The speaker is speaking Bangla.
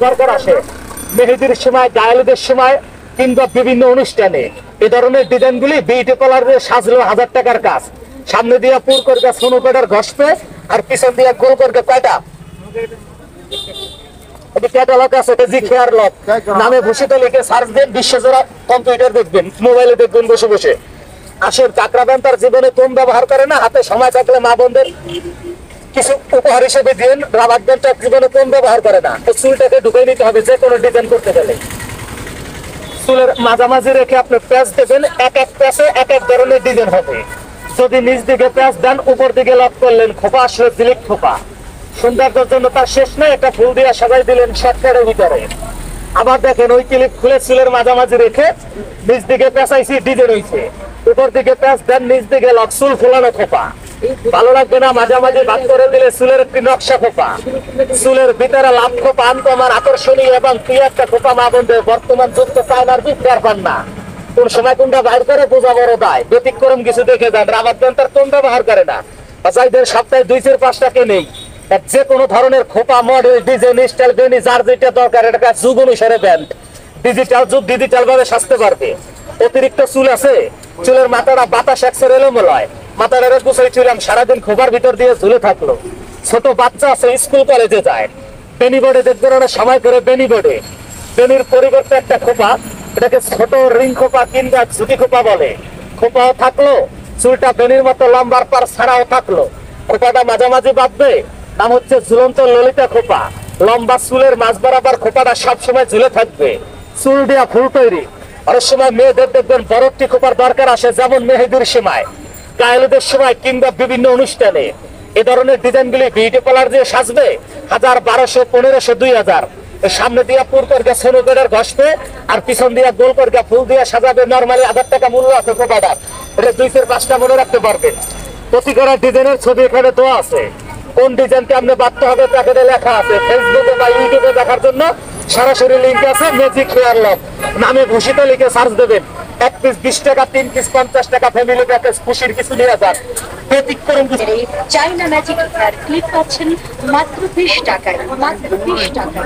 দরকার আসে মেহেদির সময়, ডায়ালিদের সময় কিংবা বিভিন্ন অনুষ্ঠানে এই ধরনের ডিজাইন গুলি বিউটি পার্লারে সাজলো 1000 টাকার কাজ। সামনে দিয়ে পুর করে সোনো পেটার ঘষবে আর পিছন দিয়ে গোল করে কয়টা নামে ভূষিত লিখে সার্চ দেন, বিশ্বজোড়া কম্পিউটার দেখবেন, মোবাইলে দেখবেন বসে বসে। আসেন চাকরাবেন তার জীবনে কম ব্যবহার করে না, হাতে সময় থাকলে মা বোনদের কিছু উপহার হিসেবে দিন। রাবার ব্যান্ড জীবনে কম ব্যবহার করে না, চুলটাকে ঢুকে নিতে হবে যে কোনো ডিজাইন করতে গেলে। চুলের মাঝামাঝি রেখে আপনি প্যাচ দেবেন, এক এক প্যাচে এক এক ধরনের ডিজাইন হবে। যদি নিচ দিকে প্যাচ দেন, উপর দিকে লক করলেন, খোপা আসলে দিলিক খোপা। সৌন্দর্যের জন্য তার শেষ নেই, একটা ফুল দিয়ে সাজাই দিলেন শর্টকাটের ভিতরে। আবার দেখেন ওই ক্লিপ খুলে চুলের মাঝামাঝি রেখে নিচ দিকে পেঁচাইছি, ডিজাইন হয়েছে। উপর দিকে প্যাচ দেন, নিচ দিকে লক, চুল ফোলানো খোপা। ভালো লাগবে না? মাঝামাঝি ভাগ করে দিলে চুলের একটি নকশা খোপা, চুলের ভিতরে লাভ খোপা আনকমন আকর্ষণীয় এবং প্রিয় একটা খোপা মা বোনদের বর্তমান যুক্ত চায়নার বিক্রিয়ার পান না। কোন সময় কোনটা বাইর করে বোঝা বড় দায়। ব্যতিক্রম কিছু দেখে যান, রাবার ব্যান্ড তার কম ব্যবহার করে না। বাজাইদের সপ্তাহে 2-5টাকে নেই, যে কোনো ধরনের খোপা, মডেল, ডিজাইন, স্টাইল, বেনি যার যেটা দরকার এটা যুগ অনুসারে ব্যান্ড। ডিজিটাল যুগ, ডিজিটাল ভাবে সাজতে পারবে। অতিরিক্ত চুল আছে, চুলের মাথাটা বাতাস একসের এলোমেলায়, মাথাটা গুছাই চুলাম, সারাদিন খোপার ভিতর দিয়ে ঝুলে থাকলো। ছোট বাচ্চা আছে, স্কুল কলেজে যায়, বেনি বোর্ডে দেখবেন অনেক সময় করে বেনি বোর্ডে বেনির পরিবর্তে একটা খোপা, এটাকে ছোট রিং খোপা কিংবা ঝুটি খোপা বলে। খোপাও থাকলো, চুলটা বেনির মতো লম্বার পার ছাড়াও থাকলো, খোপাটা মাঝামাঝি বাঁধবে, নাম হচ্ছে ঝুলন্ত ললিতা খোপা। লম্বা চুলের মাঝ বরাবর খোপাটা সবসময় ঝুলে থাকবে, চুল দিয়া ফুল তৈরি। অনেক সময় মেয়েদের দেখবেন বড় একটি খোপার দরকার আসে, যেমন মেহেদির সময়, কায়লুদের সময় কিংবা বিভিন্ন অনুষ্ঠানে। এ ধরনের ডিজাইন গুলি বিউটি পার্লার দিয়ে সাজবে 1000, 1200, 1500, 2000। সামনে দিয়া পুর করে সোনো পেটার ঘষবে আর পিছন দিয়া গোল করে ফুল দিয়ে সাজাবে। নর্মালি 1000 টাকা মূল্য আছে খোপাটার, এটা 2-5টা মনে রাখতে পারবেন। প্রতি করা ডিজাইনের ছবি এখানে দেওয়া আছে, কোন ডিজাইনকে আপনি বাঁধতে হবে তাকে লেখা আছে। ফেসবুকে বা ইউটিউবে দেখার জন্য সরাসরি লিঙ্ক আছে, ম্যাজিক হেয়ার লক নামে ভূষিত লিখে সার্চ দেবেন। 1 পিস 20 টাকা, 3 পিস 50 টাকা, ফ্যামিলি প্যাকেজ, খুশির কিছু নিয়ে যান। ব্যতিক্রম চাইনা ম্যাজিক হেয়ার ক্লিপ পাচ্ছেন মাত্র 20 টাকায়, মাত্র 20 টাকা।